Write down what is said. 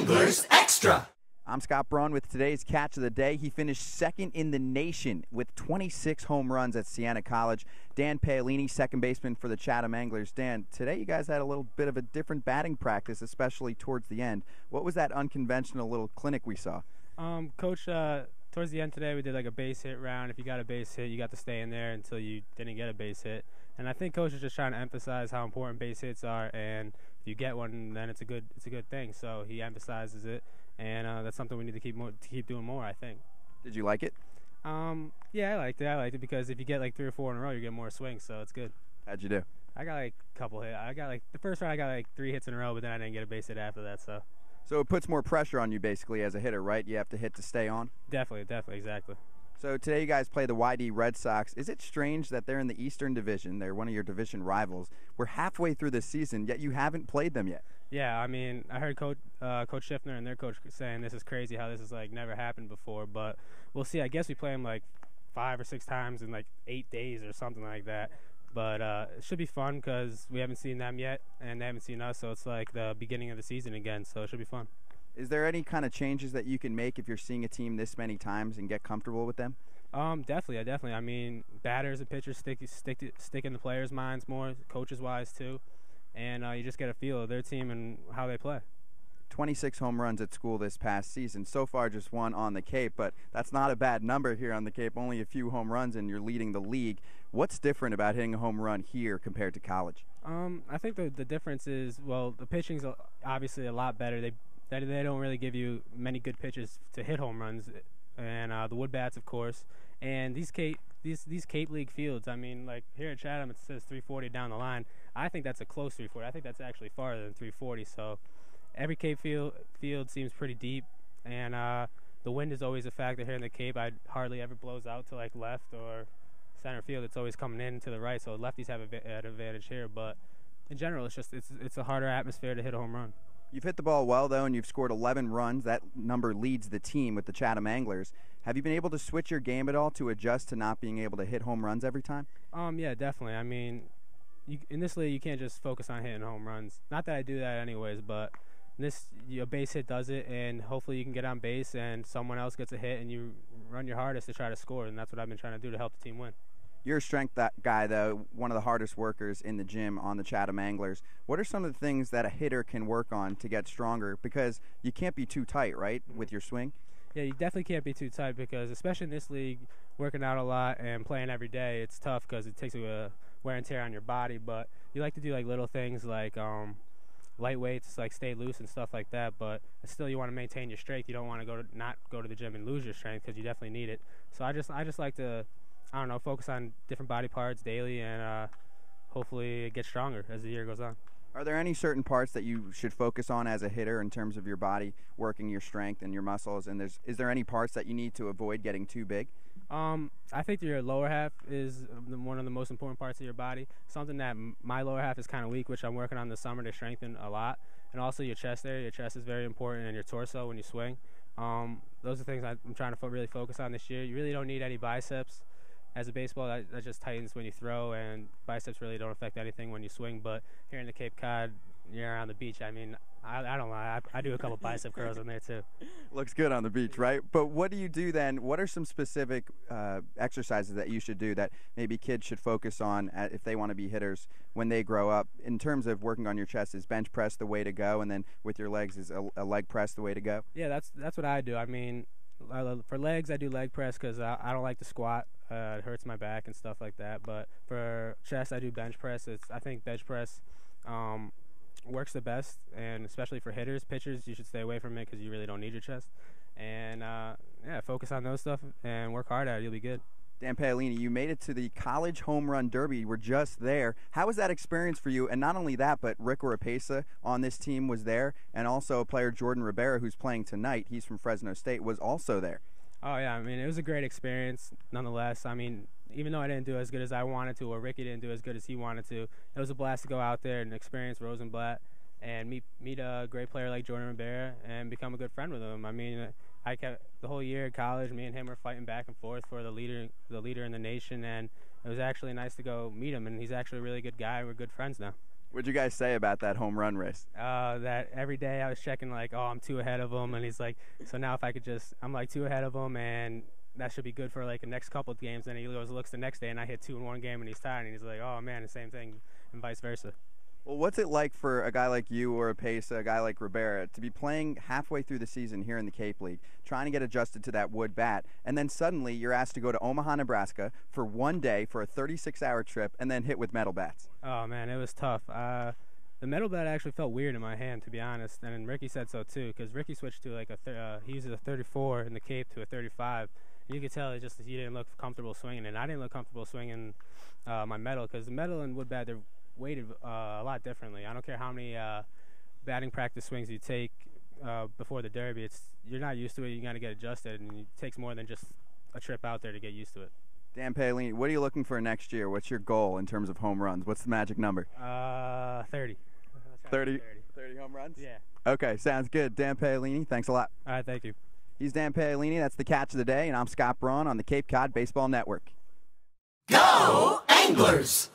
Anglers Extra. I'm Scott Braun with today's Catch of the Day. He finished second in the nation with 26 home runs at Sienna College. Dan Paolini, second baseman for the Chatham Anglers. Dan, today you guys had a little bit of a different batting practice, especially towards the end. What was that unconventional little clinic we saw? Coach, towards the end today we did like a base hit round. If you got a base hit, you got to stay in there until you didn't get a base hit. And I think Coach is just trying to emphasize how important base hits are, and if you get one, then it's a good thing. So he emphasizes it. And that's something we need to keep doing more, I think. Did you like it? Yeah, I liked it because if you get like 3 or 4 in a row, you get more swings, so it's good. How'd you do? I got like a couple hits. The first round I got like 3 hits in a row, but then I didn't get a base hit after that. So it puts more pressure on you basically as a hitter, right? You have to hit to stay on? Definitely, exactly. So today you guys play the YD Red Sox. Is it strange that they're in the Eastern Division? They're one of your division rivals. We're halfway through the season, yet you haven't played them yet. Yeah, I mean, I heard Coach Schiffner and their coach saying this is crazy how this has like never happened before, but we'll see. I guess we play them like 5 or 6 times in like 8 days or something like that. But it should be fun because we haven't seen them yet, and they haven't seen us, so it's like the beginning of the season again, so it should be fun. Is there any kind of changes that you can make if you're seeing a team this many times and get comfortable with them? Definitely. I mean, batters and pitchers stick in the players' minds more, coaches-wise too, and you just get a feel of their team and how they play. 26 home runs at school this past season. So far just one on the Cape, but that's not a bad number here on the Cape. Only a few home runs and you're leading the league. What's different about hitting a home run here compared to college? I think the difference is, well, the pitching's obviously a lot better. They don't really give you many good pitches to hit home runs, and the wood bats, of course, and these Cape League fields. I mean, like here at Chatham, it says 340 down the line. I think that's a close 340. I think that's actually farther than 340. So every Cape field seems pretty deep, and the wind is always a factor here in the Cape. I hardly ever blows out to like left or center field. It's always coming in to the right, so lefties have an advantage here. But in general, it's a harder atmosphere to hit a home run. You've hit the ball well, though, and you've scored 11 runs. That number leads the team with the Chatham Anglers. Have you been able to switch your game at all to adjust to not being able to hit home runs every time? Yeah, definitely. I mean, in this league, you can't just focus on hitting home runs. Not that I do that anyways, but a base hit does it, and hopefully you can get on base and someone else gets a hit, and you run your hardest to try to score, and that's what I've been trying to do to help the team win. You're a strength guy, though, one of the hardest workers in the gym on the Chatham Anglers. What are some of the things that a hitter can work on to get stronger? Because you can't be too tight, right, with your swing? Yeah, you definitely can't be too tight because, especially in this league, working out a lot and playing every day, it's tough because it takes a wear and tear on your body. But you like to do like little things like light weights, like stay loose and stuff like that. But still, you want to maintain your strength. You don't want to not go to the gym and lose your strength because you definitely need it. So I just like to, I don't know, focus on different body parts daily and hopefully get stronger as the year goes on. Are there any certain parts that you should focus on as a hitter in terms of your body, working your strength and your muscles? And is there any parts that you need to avoid getting too big? I think your lower half is one of the most important parts of your body. Something that my lower half is kind of weak, which I'm working on this summer to strengthen a lot. And also your chest area. Your chest is very important, and your torso when you swing. Those are things I'm trying to really focus on this year. You really don't need any biceps. As a baseball, that just tightens when you throw, and biceps really don't affect anything when you swing. But here in the Cape Cod, you're on the beach. I mean, I don't lie. I do a couple bicep curls in there too. Looks good on the beach, right? But what do you do then? What are some specific exercises that you should do that maybe kids should focus on if they want to be hitters when they grow up? In terms of working on your chest, is bench press the way to go? And then with your legs, is a leg press the way to go? Yeah, that's what I do. I mean, for legs, I do leg press because I don't like to squat. It hurts my back and stuff like that. But for chest, I do bench press. I think bench press works the best, and especially for hitters. Pitchers, you should stay away from it because you really don't need your chest. And yeah, focus on those stuff and work hard at it. You'll be good. Dan Paolini, you made it to the College Home Run Derby. You were just there. How was that experience for you? And not only that, but Rick Oropesa on this team was there, and also player Jordan Rivera, who's playing tonight, he's from Fresno State, was also there. Oh, yeah. I mean, it was a great experience nonetheless. I mean, even though I didn't do as good as I wanted to, or Ricky didn't do as good as he wanted to, it was a blast to go out there and experience Rosenblatt and meet a great player like Jordan Rivera and become a good friend with him. I mean, I kept the whole year at college, me and him were fighting back and forth for the leader in the nation, and it was actually nice to go meet him, and he's actually a really good guy. We're good friends now. What'd you guys say about that home run race? That every day I was checking like, oh, I'm 2 ahead of him, and he's like, so now if I could just, I'm like 2 ahead of him, and that should be good for like the next couple of games. Then he looks the next day, and I hit 2 in one game, and he's tired, and he's like, oh man, the same thing, and vice versa. Well, what's it like for a guy like you or a Pace, a guy like Rivera, to be playing halfway through the season here in the Cape League, trying to get adjusted to that wood bat, and then suddenly you're asked to go to Omaha, Nebraska for 1 day for a 36-hour trip and then hit with metal bats? Oh man, it was tough. The metal bat actually felt weird in my hand, to be honest, and Ricky said so too, because Ricky switched to like he uses a 34 in the Cape to a 35. And you could tell he didn't look comfortable swinging, and I didn't look comfortable swinging my metal, because the metal and wood bat, they're weighted a lot differently. I don't care how many batting practice swings you take before the Derby. You're not used to it. You got to get adjusted, and it takes more than just a trip out there to get used to it. Dan Paolini, what are you looking for next year? What's your goal in terms of home runs? What's the magic number? 30. 30 home runs? Yeah. Okay, sounds good. Dan Paolini, thanks a lot. All right, thank you. He's Dan Paolini. That's the catch of the day, and I'm Scott Braun on the Cape Cod Baseball Network. Go Anglers!